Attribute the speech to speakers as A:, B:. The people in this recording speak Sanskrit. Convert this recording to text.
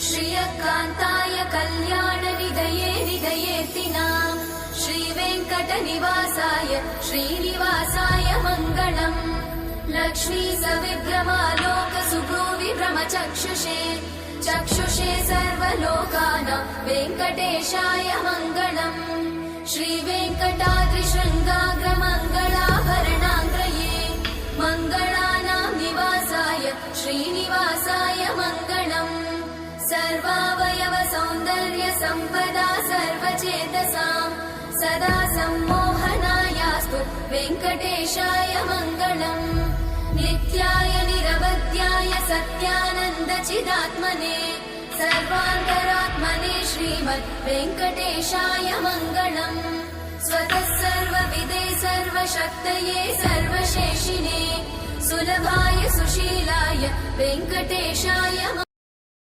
A: श्रियकान्ताय कल्याणनिधये निधयेऽर्तिनाम् श्रीवेङ्कटनिवासाय श्रीनिवासाय मङ्गलम्। लक्ष्मी सविभ्रमालोकसुभ्रूविभ्रमचक्षुषे चक्षुषे सर्वलोकानां वेङ्कटेशाय मङ्गलम्। श्रीवेङ्कटाद्रिशृङ्गाग्रमङ्गलाभरणाङ्ग्रये मङ्गलानां निवासाय श्रीनिवासाय मङ्गलम्। सर्वावयव सौन्दर्य सम्पदा सर्वचेतसां सदा सम्मोहनायास्तु वेङ्कटेशाय मङ्गलम्। नित्याय निरवध्याय सत्यानन्दचिदात्मने सर्वान्तरात्मने श्रीमद् वेङ्कटेशाय मङ्गलम्। स्वतः सर्वविदे सर्वशक्तये सर्वशेषिने सुलभाय सुशीलाय वेङ्कटेशाय